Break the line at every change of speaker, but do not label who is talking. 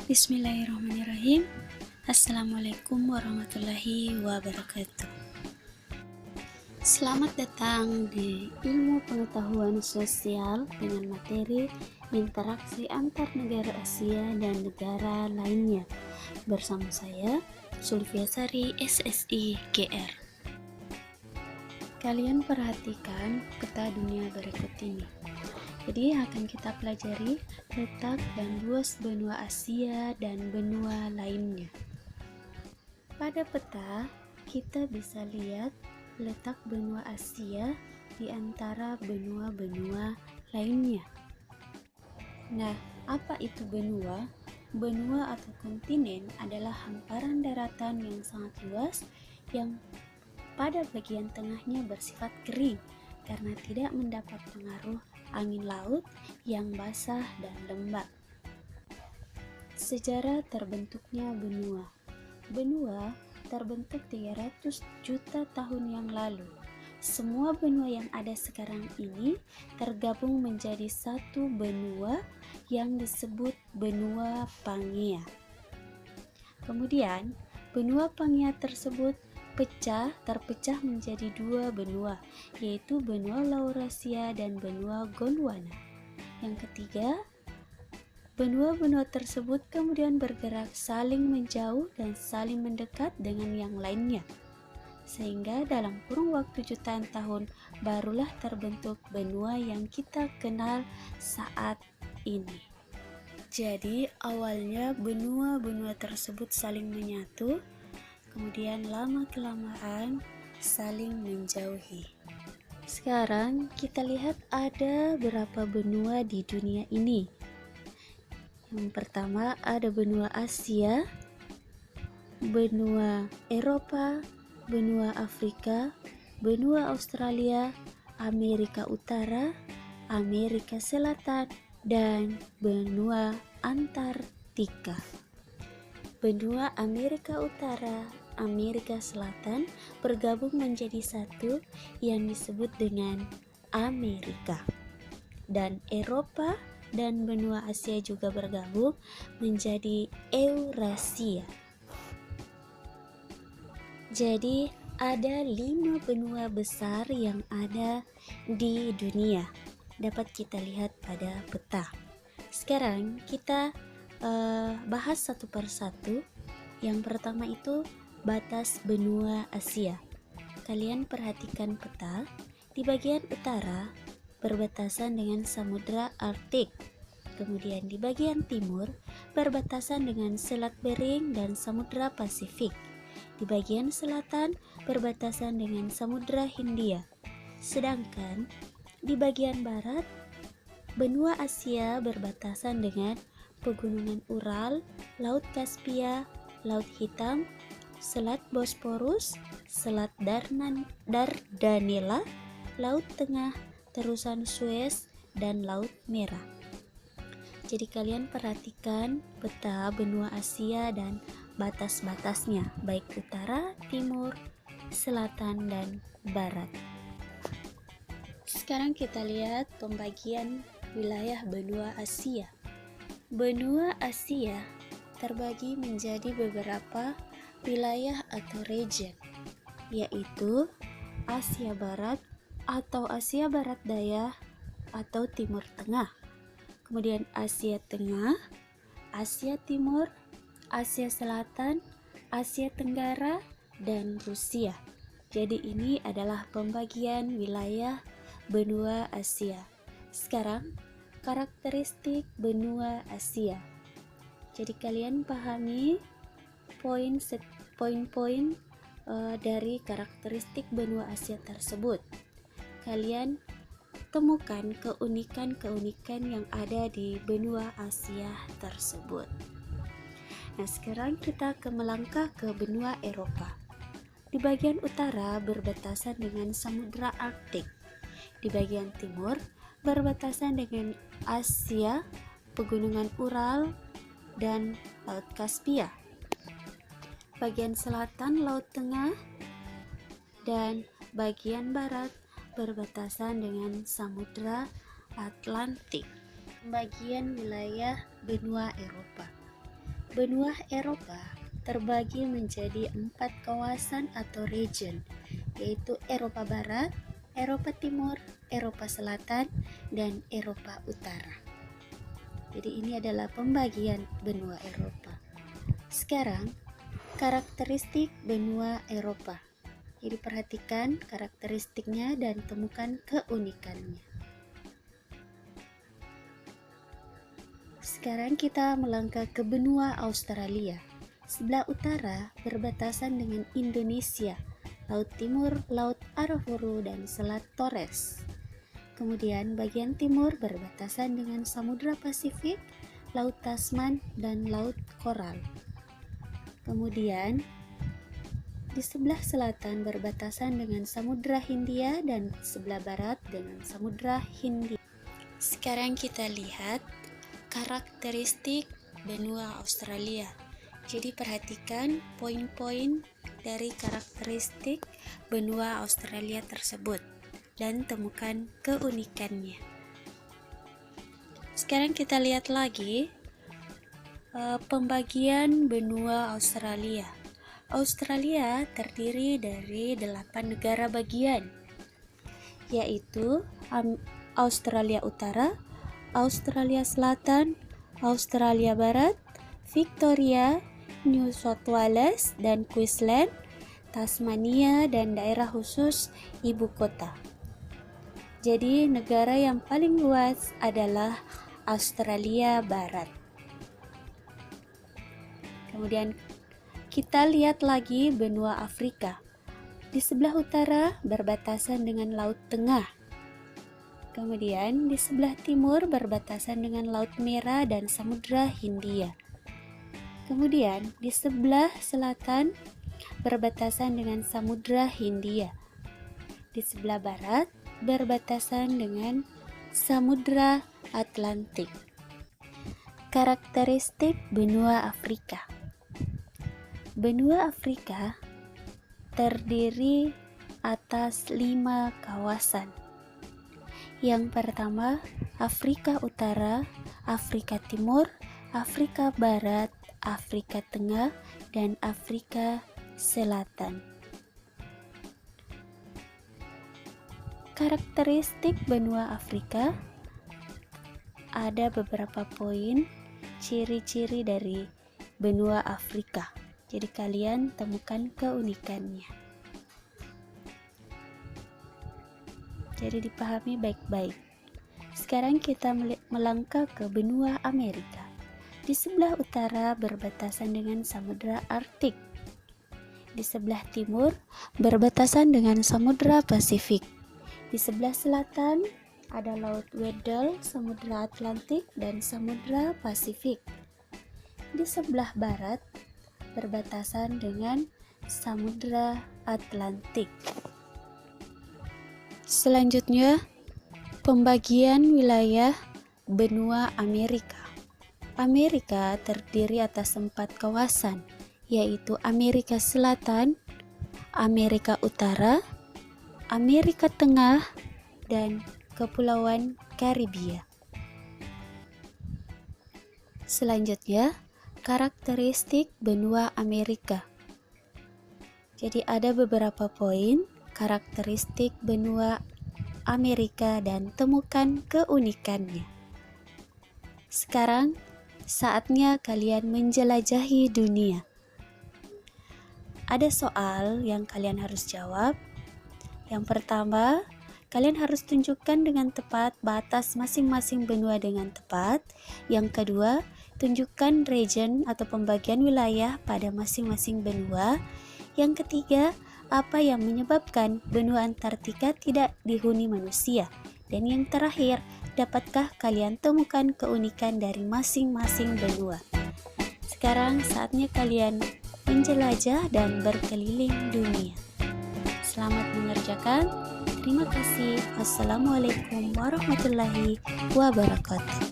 Bismillahirrahmanirrahim. Assalamualaikum warahmatullahi wabarakatuh. Selamat datang di Ilmu Pengetahuan Sosial dengan materi interaksi antar negara Asia dan negara lainnya. Bersama saya, Sulfiasari SSI GR. Kalian perhatikan peta dunia berikut ini. Jadi akan kita pelajari letak dan luas benua Asia dan benua lainnya. Pada peta, kita bisa lihat letak benua Asia di antara benua-benua lainnya. Nah, apa itu benua? Benua atau kontinen adalah hamparan daratan yang sangat luas yang pada bagian tengahnya bersifat kering karena tidak mendapat pengaruh angin laut yang basah dan lembab. Sejarah terbentuknya benua. Benua terbentuk 300 juta tahun yang lalu. Semua benua yang ada sekarang ini tergabung menjadi satu benua yang disebut benua Pangea. Kemudian, benua Pangea tersebut terpecah menjadi dua benua, yaitu benua Laurasia dan benua Gondwana. Yang ketiga, benua-benua tersebut kemudian bergerak saling menjauh dan saling mendekat dengan yang lainnya, sehingga dalam kurun waktu jutaan tahun barulah terbentuk benua yang kita kenal saat ini. Jadi awalnya benua-benua tersebut saling menyatu, kemudian lama-kelamaan saling menjauhi. Sekarang kita lihat ada berapa benua di dunia ini. Yang pertama ada benua Asia, benua Eropa, benua Afrika, benua Australia, Amerika Utara, Amerika Selatan, dan benua Antartika. Benua Amerika Utara, Amerika Selatan bergabung menjadi satu yang disebut dengan Amerika. Dan Eropa dan benua Asia juga bergabung menjadi Eurasia. Jadi ada 5 benua besar yang ada di dunia. Dapat kita lihat pada peta. Sekarang kita bahas satu persatu. Yang pertama itu batas benua Asia. Kalian perhatikan peta. Di bagian utara berbatasan dengan Samudra Arktik. Kemudian di bagian timur berbatasan dengan Selat Bering dan Samudra Pasifik. Di bagian selatan berbatasan dengan Samudra Hindia. Sedangkan di bagian barat benua Asia berbatasan dengan Pegunungan Ural, Laut Kaspia, Laut Hitam, Selat Bosporus, Selat Dardanella, Laut Tengah, Terusan Suez, dan Laut Merah. Jadi kalian perhatikan peta benua Asia dan batas-batasnya, baik utara, timur, selatan, dan barat. Sekarang kita lihat pembagian wilayah benua Asia. Benua Asia terbagi menjadi beberapa wilayah atau region, yaitu Asia Barat atau Asia Barat Daya atau Timur Tengah, kemudian Asia Tengah, Asia Timur, Asia Selatan, Asia Tenggara, dan Rusia. Jadi ini adalah pembagian wilayah benua Asia. Sekarang karakteristik benua Asia. Jadi kalian pahami poin-poin dari karakteristik benua Asia tersebut. Kalian temukan keunikan-keunikan yang ada di benua Asia tersebut. Nah, sekarang kita melangkah ke benua Eropa. Di bagian utara berbatasan dengan Samudra Arktik. Di bagian timur berbatasan dengan Asia, Pegunungan Ural, dan Laut Kaspia. Bagian selatan Laut Tengah, dan bagian barat berbatasan dengan Samudra Atlantik. Bagian wilayah benua Eropa. Benua Eropa terbagi menjadi 4 kawasan atau region, yaitu Eropa Barat, Eropa Timur, Eropa Selatan, dan Eropa Utara. Jadi ini adalah pembagian benua Eropa. Sekarang, karakteristik benua Eropa. Jadi perhatikan karakteristiknya dan temukan keunikannya. Sekarang kita melangkah ke benua Australia. Sebelah utara berbatasan dengan Indonesia, Laut Timur, Laut Arafuru, dan Selat Torres. Kemudian bagian timur berbatasan dengan Samudra Pasifik, Laut Tasman, dan Laut Koral. Kemudian di sebelah selatan berbatasan dengan Samudra Hindia dan sebelah barat dengan Samudra Hindia. Sekarang kita lihat karakteristik benua Australia. Jadi perhatikan poin-poin dari karakteristik benua Australia tersebut dan temukan keunikannya. Sekarang kita lihat lagi pembagian benua Australia. Australia terdiri dari 8 negara bagian, yaitu Australia Utara, Australia Selatan, Australia Barat, Victoria, New South Wales dan Queensland, Tasmania, dan daerah khusus ibu kota. Jadi negara yang paling luas adalah Australia Barat. Kemudian kita lihat lagi benua Afrika. Di sebelah utara berbatasan dengan Laut Tengah. Kemudian di sebelah timur berbatasan dengan Laut Merah dan Samudra Hindia. Kemudian di sebelah selatan berbatasan dengan Samudra Hindia. Di sebelah barat berbatasan dengan Samudra Atlantik. Karakteristik benua Afrika. Benua Afrika terdiri atas 5 kawasan. Yang pertama, Afrika Utara, Afrika Timur, Afrika Barat, Afrika Tengah, dan Afrika Selatan. Karakteristik benua Afrika ada beberapa poin ciri-ciri dari benua Afrika. Jadi kalian temukan keunikannya. Jadi dipahami baik-baik. Sekarang kita melangkah ke benua Amerika. Di sebelah utara berbatasan dengan Samudra Arktik. Di sebelah timur berbatasan dengan Samudra Pasifik. Di sebelah selatan ada Laut Weddell, Samudra Atlantik, dan Samudra Pasifik. Di sebelah barat berbatasan dengan Samudra Atlantik. Selanjutnya, pembagian wilayah benua Amerika. Amerika terdiri atas 4 kawasan, yaitu Amerika Selatan, Amerika Utara, Amerika Tengah, dan Kepulauan Karibia. Selanjutnya, karakteristik benua Amerika. Jadi ada beberapa poin karakteristik benua Amerika dan temukan keunikannya. Sekarang saatnya kalian menjelajahi dunia. Ada soal yang kalian harus jawab. Yang pertama, kalian harus tunjukkan dengan tepat batas masing-masing benua dengan tepat. Yang kedua, tunjukkan region atau pembagian wilayah pada masing-masing benua. Yang ketiga, apa yang menyebabkan benua Antartika tidak dihuni manusia? Dan yang terakhir, dapatkah kalian temukan keunikan dari masing-masing benua? Sekarang saatnya kalian menjelajah dan berkeliling dunia. Selamat mengerjakan. Terima kasih. Wassalamualaikum warahmatullahi wabarakatuh.